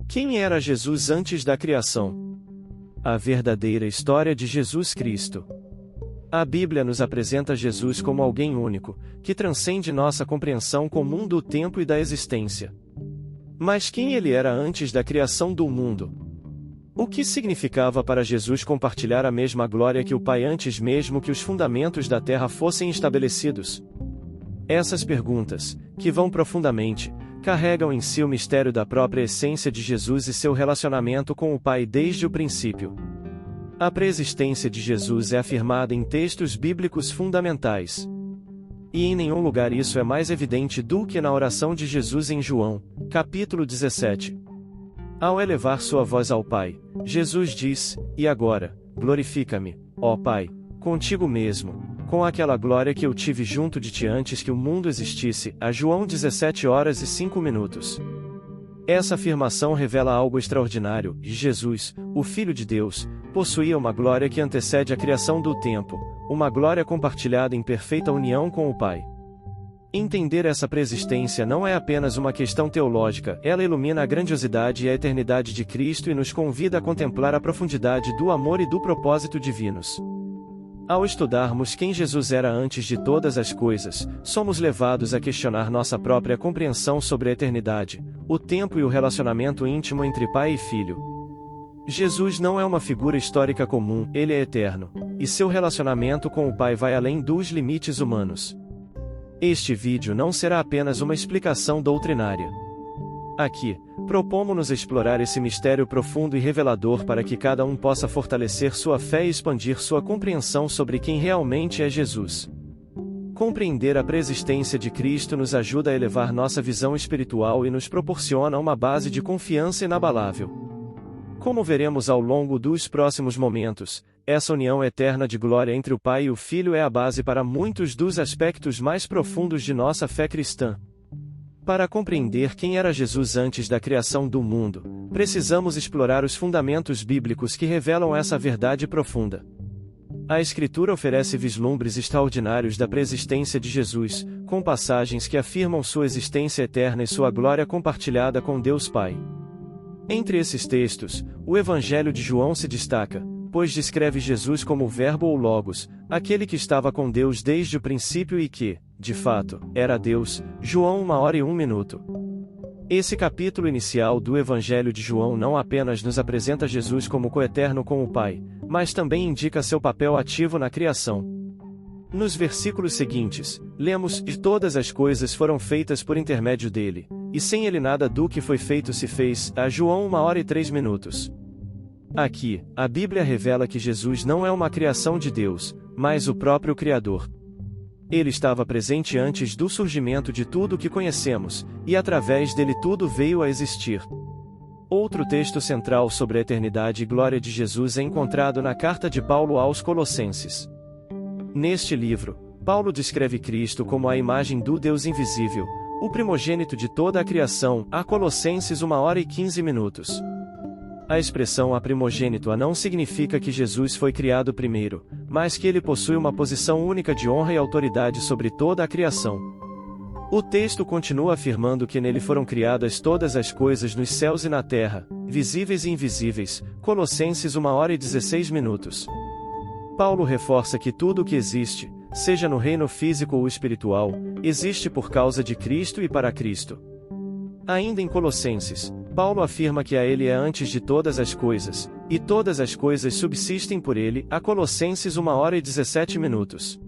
Quem era Jesus antes da criação? A verdadeira história de Jesus Cristo. A Bíblia nos apresenta Jesus como alguém único, que transcende nossa compreensão comum do tempo e da existência. Mas quem ele era antes da criação do mundo? O que significava para Jesus compartilhar a mesma glória que o Pai antes mesmo que os fundamentos da terra fossem estabelecidos? Essas perguntas, que vão profundamente, carregam em si o mistério da própria essência de Jesus e seu relacionamento com o Pai desde o princípio. A preexistência de Jesus é afirmada em textos bíblicos fundamentais. E em nenhum lugar isso é mais evidente do que na oração de Jesus em João, capítulo 17. Ao elevar sua voz ao Pai, Jesus diz: "E agora, glorifica-me, ó Pai, contigo mesmo, com aquela glória que eu tive junto de ti antes que o mundo existisse." A João 17h05. Essa afirmação revela algo extraordinário: Jesus, o Filho de Deus, possuía uma glória que antecede a criação do tempo, uma glória compartilhada em perfeita união com o Pai. Entender essa preexistência não é apenas uma questão teológica, ela ilumina a grandiosidade e a eternidade de Cristo e nos convida a contemplar a profundidade do amor e do propósito divinos. Ao estudarmos quem Jesus era antes de todas as coisas, somos levados a questionar nossa própria compreensão sobre a eternidade, o tempo e o relacionamento íntimo entre Pai e Filho. Jesus não é uma figura histórica comum, ele é eterno, e seu relacionamento com o Pai vai além dos limites humanos. Este vídeo não será apenas uma explicação doutrinária. Aqui, propomos-nos explorar esse mistério profundo e revelador para que cada um possa fortalecer sua fé e expandir sua compreensão sobre quem realmente é Jesus. Compreender a preexistência de Cristo nos ajuda a elevar nossa visão espiritual e nos proporciona uma base de confiança inabalável. Como veremos ao longo dos próximos momentos, essa união eterna de glória entre o Pai e o Filho é a base para muitos dos aspectos mais profundos de nossa fé cristã. Para compreender quem era Jesus antes da criação do mundo, precisamos explorar os fundamentos bíblicos que revelam essa verdade profunda. A Escritura oferece vislumbres extraordinários da preexistência de Jesus, com passagens que afirmam sua existência eterna e sua glória compartilhada com Deus Pai. Entre esses textos, o Evangelho de João se destaca, pois descreve Jesus como o Verbo ou Logos, aquele que estava com Deus desde o princípio e que, de fato, era Deus. João 1h01. Esse capítulo inicial do Evangelho de João não apenas nos apresenta Jesus como coeterno com o Pai, mas também indica seu papel ativo na criação. Nos versículos seguintes, lemos: "E todas as coisas foram feitas por intermédio dele, e sem ele nada do que foi feito se fez." A João 1h03. Aqui, a Bíblia revela que Jesus não é uma criação de Deus, mas o próprio Criador. Ele estava presente antes do surgimento de tudo o que conhecemos, e através dele tudo veio a existir. Outro texto central sobre a eternidade e glória de Jesus é encontrado na carta de Paulo aos Colossenses. Neste livro, Paulo descreve Cristo como a imagem do Deus invisível, o primogênito de toda a criação. A Colossenses 1h15. A expressão "a primogênito" não significa que Jesus foi criado primeiro, mas que ele possui uma posição única de honra e autoridade sobre toda a criação. O texto continua afirmando que nele foram criadas todas as coisas nos céus e na terra, visíveis e invisíveis. Colossenses 1h16. Paulo reforça que tudo o que existe, seja no reino físico ou espiritual, existe por causa de Cristo e para Cristo. Ainda em Colossenses, Paulo afirma que a ele é antes de todas as coisas, e todas as coisas subsistem por ele. A Colossenses 1h17.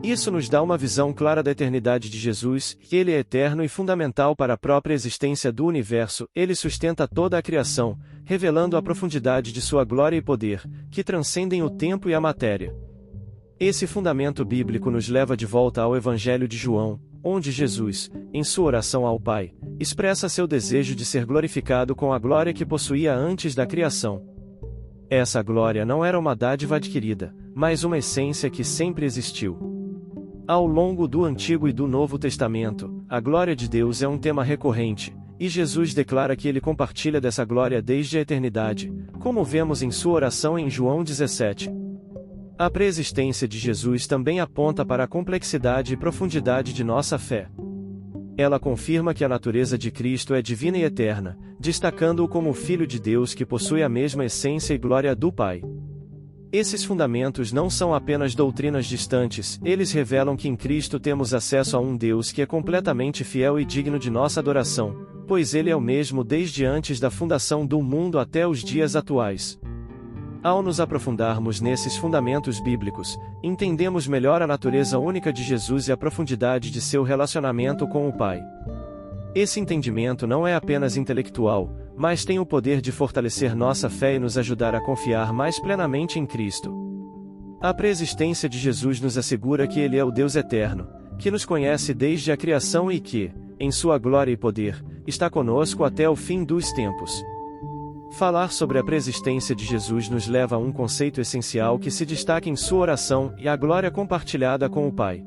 Isso nos dá uma visão clara da eternidade de Jesus, que ele é eterno e fundamental para a própria existência do universo. Ele sustenta toda a criação, revelando a profundidade de sua glória e poder, que transcendem o tempo e a matéria. Esse fundamento bíblico nos leva de volta ao Evangelho de João, onde Jesus, em sua oração ao Pai, expressa seu desejo de ser glorificado com a glória que possuía antes da criação. Essa glória não era uma dádiva adquirida, mas uma essência que sempre existiu. Ao longo do Antigo e do Novo Testamento, a glória de Deus é um tema recorrente, e Jesus declara que ele compartilha dessa glória desde a eternidade, como vemos em sua oração em João 17. A preexistência de Jesus também aponta para a complexidade e profundidade de nossa fé. Ela confirma que a natureza de Cristo é divina e eterna, destacando-o como o Filho de Deus que possui a mesma essência e glória do Pai. Esses fundamentos não são apenas doutrinas distantes, eles revelam que em Cristo temos acesso a um Deus que é completamente fiel e digno de nossa adoração, pois Ele é o mesmo desde antes da fundação do mundo até os dias atuais. Ao nos aprofundarmos nesses fundamentos bíblicos, entendemos melhor a natureza única de Jesus e a profundidade de seu relacionamento com o Pai. Esse entendimento não é apenas intelectual, mas tem o poder de fortalecer nossa fé e nos ajudar a confiar mais plenamente em Cristo. A preexistência de Jesus nos assegura que Ele é o Deus eterno, que nos conhece desde a criação e que, em sua glória e poder, está conosco até o fim dos tempos. Falar sobre a preexistência de Jesus nos leva a um conceito essencial que se destaca em sua oração e a glória compartilhada com o Pai.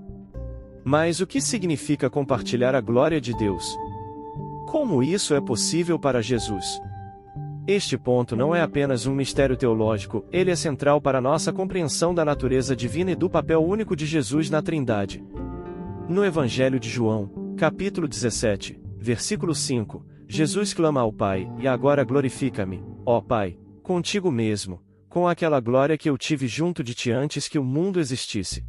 Mas o que significa compartilhar a glória de Deus? Como isso é possível para Jesus? Este ponto não é apenas um mistério teológico, ele é central para nossa compreensão da natureza divina e do papel único de Jesus na Trindade. No Evangelho de João, capítulo 17, versículo 5, Jesus clama ao Pai: "E agora glorifica-me, ó Pai, contigo mesmo, com aquela glória que eu tive junto de ti antes que o mundo existisse."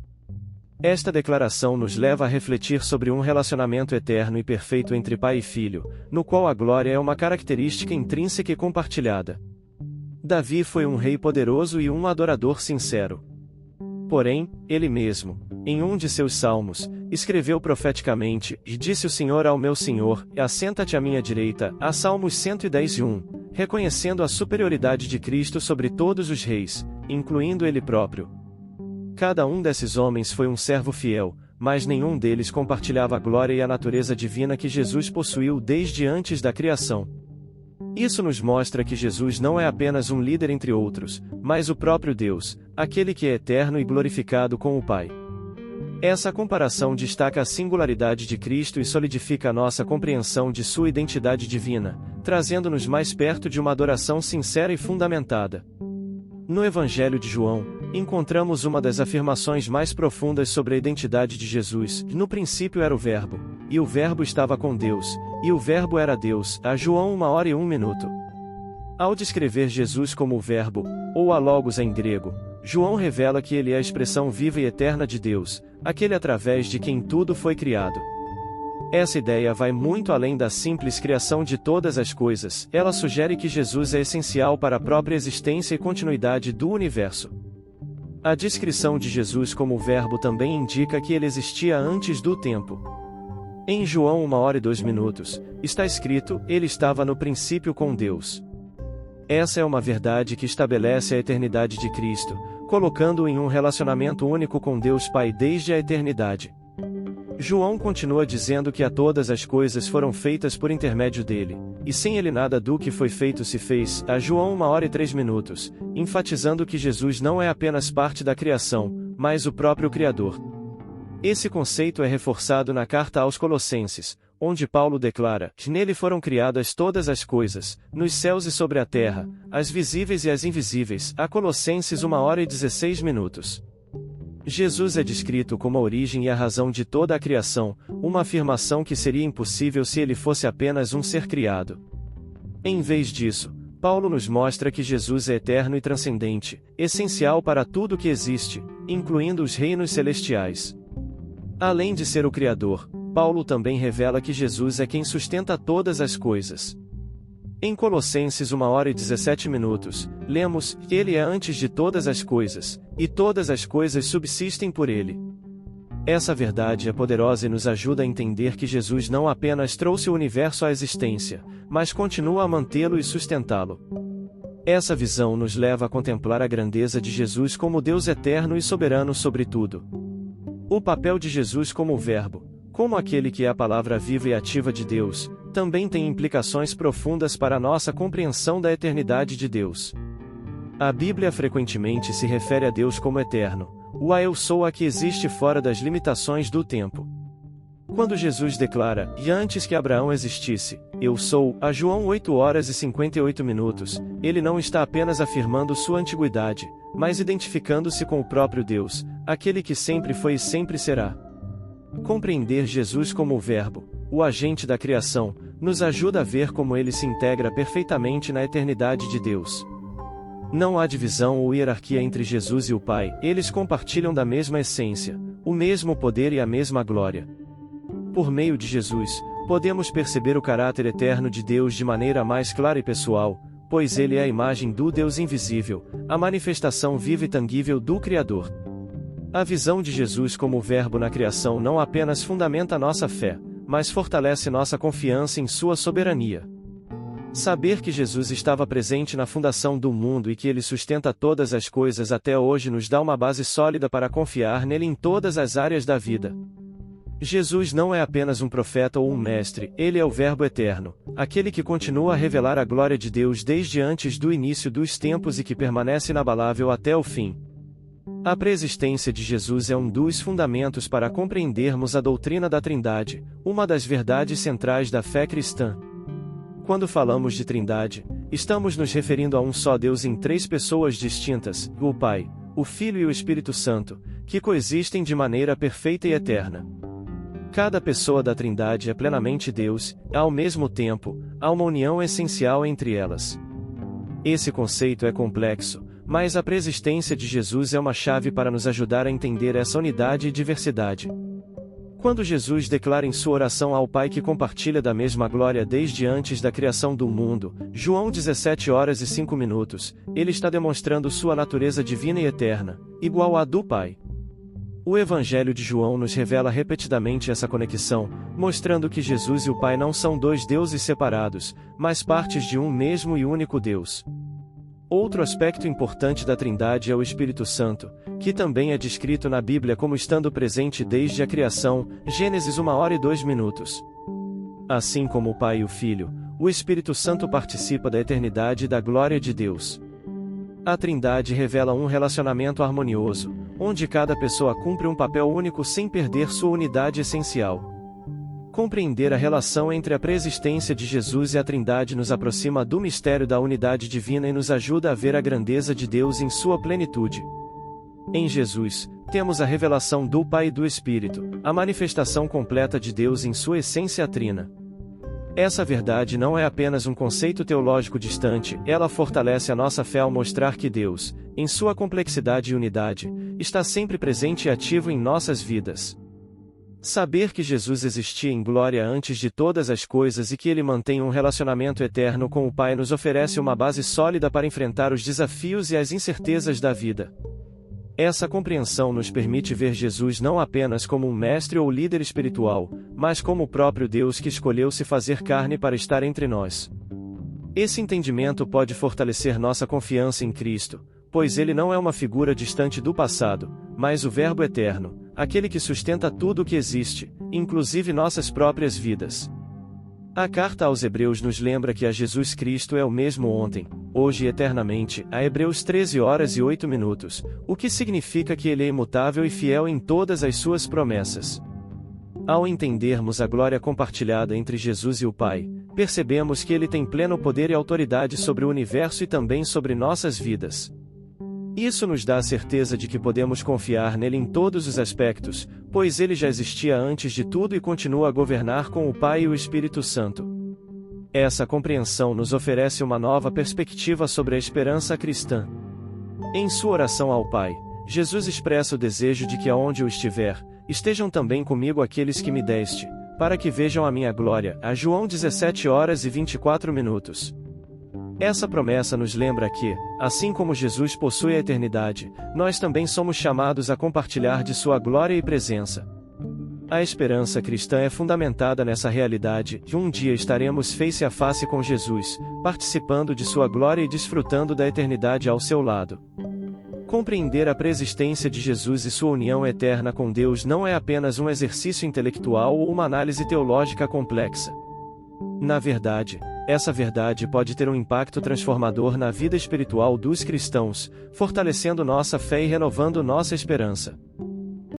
Esta declaração nos leva a refletir sobre um relacionamento eterno e perfeito entre pai e filho, no qual a glória é uma característica intrínseca e compartilhada. Davi foi um rei poderoso e um adorador sincero. Porém, ele mesmo, em um de seus salmos, escreveu profeticamente: "E disse o Senhor ao meu Senhor: assenta-te à minha direita", a Salmos 110:1, reconhecendo a superioridade de Cristo sobre todos os reis, incluindo ele próprio. Cada um desses homens foi um servo fiel, mas nenhum deles compartilhava a glória e a natureza divina que Jesus possuiu desde antes da criação. Isso nos mostra que Jesus não é apenas um líder entre outros, mas o próprio Deus, aquele que é eterno e glorificado com o Pai. Essa comparação destaca a singularidade de Cristo e solidifica a nossa compreensão de sua identidade divina, trazendo-nos mais perto de uma adoração sincera e fundamentada. No Evangelho de João, encontramos uma das afirmações mais profundas sobre a identidade de Jesus: "No princípio era o Verbo, e o Verbo estava com Deus, e o Verbo era Deus." A João 1h01. Ao descrever Jesus como o Verbo, ou a Logos em grego, João revela que ele é a expressão viva e eterna de Deus, aquele através de quem tudo foi criado. Essa ideia vai muito além da simples criação de todas as coisas, ela sugere que Jesus é essencial para a própria existência e continuidade do universo. A descrição de Jesus como o Verbo também indica que ele existia antes do tempo. Em João 1h02, está escrito: "Ele estava no princípio com Deus." Essa é uma verdade que estabelece a eternidade de Cristo, colocando-o em um relacionamento único com Deus Pai desde a eternidade. João continua dizendo que todas as coisas foram feitas por intermédio dele, e sem ele nada do que foi feito se fez. A João 1h03, enfatizando que Jesus não é apenas parte da criação, mas o próprio Criador. Esse conceito é reforçado na carta aos Colossenses, onde Paulo declara que nele foram criadas todas as coisas, nos céus e sobre a terra, as visíveis e as invisíveis. A Colossenses 1h16. Jesus é descrito como a origem e a razão de toda a criação, uma afirmação que seria impossível se ele fosse apenas um ser criado. Em vez disso, Paulo nos mostra que Jesus é eterno e transcendente, essencial para tudo que existe, incluindo os reinos celestiais. Além de ser o Criador, Paulo também revela que Jesus é quem sustenta todas as coisas. Em Colossenses 1h17, lemos: "Ele é antes de todas as coisas, e todas as coisas subsistem por ele." Essa verdade é poderosa e nos ajuda a entender que Jesus não apenas trouxe o universo à existência, mas continua a mantê-lo e sustentá-lo. Essa visão nos leva a contemplar a grandeza de Jesus como Deus eterno e soberano sobre tudo. O papel de Jesus como o Verbo, como aquele que é a palavra viva e ativa de Deus, também tem implicações profundas para a nossa compreensão da eternidade de Deus. A Bíblia frequentemente se refere a Deus como eterno, o eu sou a que existe fora das limitações do tempo. Quando Jesus declara: "E antes que Abraão existisse, eu sou", a João 8h58, ele não está apenas afirmando sua antiguidade, mas identificando-se com o próprio Deus, aquele que sempre foi e sempre será. Compreender Jesus como o Verbo, o agente da criação, nos ajuda a ver como ele se integra perfeitamente na eternidade de Deus. Não há divisão ou hierarquia entre Jesus e o Pai, eles compartilham da mesma essência, o mesmo poder e a mesma glória. Por meio de Jesus, podemos perceber o caráter eterno de Deus de maneira mais clara e pessoal, pois ele é a imagem do Deus invisível, a manifestação viva e tangível do Criador. A visão de Jesus como o Verbo na criação não apenas fundamenta nossa fé, mas fortalece nossa confiança em sua soberania. Saber que Jesus estava presente na fundação do mundo e que ele sustenta todas as coisas até hoje nos dá uma base sólida para confiar nele em todas as áreas da vida. Jesus não é apenas um profeta ou um mestre, ele é o Verbo eterno, aquele que continua a revelar a glória de Deus desde antes do início dos tempos e que permanece inabalável até o fim. A preexistência de Jesus é um dos fundamentos para compreendermos a doutrina da Trindade, uma das verdades centrais da fé cristã. Quando falamos de Trindade, estamos nos referindo a um só Deus em três pessoas distintas, o Pai, o Filho e o Espírito Santo, que coexistem de maneira perfeita e eterna. Cada pessoa da Trindade é plenamente Deus, e ao mesmo tempo, há uma união essencial entre elas. Esse conceito é complexo, mas a preexistência de Jesus é uma chave para nos ajudar a entender essa unidade e diversidade. Quando Jesus declara em sua oração ao Pai que compartilha da mesma glória desde antes da criação do mundo, João 17h05, ele está demonstrando sua natureza divina e eterna, igual à do Pai. O Evangelho de João nos revela repetidamente essa conexão, mostrando que Jesus e o Pai não são dois deuses separados, mas partes de um mesmo e único Deus. Outro aspecto importante da Trindade é o Espírito Santo, que também é descrito na Bíblia como estando presente desde a criação, Gênesis 1h02. Assim como o Pai e o Filho, o Espírito Santo participa da eternidade e da glória de Deus. A Trindade revela um relacionamento harmonioso, onde cada pessoa cumpre um papel único sem perder sua unidade essencial. Compreender a relação entre a preexistência de Jesus e a Trindade nos aproxima do mistério da unidade divina e nos ajuda a ver a grandeza de Deus em sua plenitude. Em Jesus, temos a revelação do Pai e do Espírito, a manifestação completa de Deus em sua essência trina. Essa verdade não é apenas um conceito teológico distante, ela fortalece a nossa fé ao mostrar que Deus, em sua complexidade e unidade, está sempre presente e ativo em nossas vidas. Saber que Jesus existia em glória antes de todas as coisas e que ele mantém um relacionamento eterno com o Pai nos oferece uma base sólida para enfrentar os desafios e as incertezas da vida. Essa compreensão nos permite ver Jesus não apenas como um mestre ou líder espiritual, mas como o próprio Deus que escolheu se fazer carne para estar entre nós. Esse entendimento pode fortalecer nossa confiança em Cristo, pois ele não é uma figura distante do passado, mas o Verbo eterno, aquele que sustenta tudo o que existe, inclusive nossas próprias vidas. A carta aos Hebreus nos lembra que a Jesus Cristo é o mesmo ontem, hoje e eternamente, a Hebreus 13h08, o que significa que ele é imutável e fiel em todas as suas promessas. Ao entendermos a glória compartilhada entre Jesus e o Pai, percebemos que ele tem pleno poder e autoridade sobre o universo e também sobre nossas vidas. Isso nos dá a certeza de que podemos confiar nele em todos os aspectos, pois ele já existia antes de tudo e continua a governar com o Pai e o Espírito Santo. Essa compreensão nos oferece uma nova perspectiva sobre a esperança cristã. Em sua oração ao Pai, Jesus expressa o desejo de que aonde eu estiver, estejam também comigo aqueles que me deste, para que vejam a minha glória. A João 17h24. Essa promessa nos lembra que, assim como Jesus possui a eternidade, nós também somos chamados a compartilhar de sua glória e presença. A esperança cristã é fundamentada nessa realidade, que um dia estaremos face a face com Jesus, participando de sua glória e desfrutando da eternidade ao seu lado. Compreender a preexistência de Jesus e sua união eterna com Deus não é apenas um exercício intelectual ou uma análise teológica complexa. Na verdade, essa verdade pode ter um impacto transformador na vida espiritual dos cristãos, fortalecendo nossa fé e renovando nossa esperança.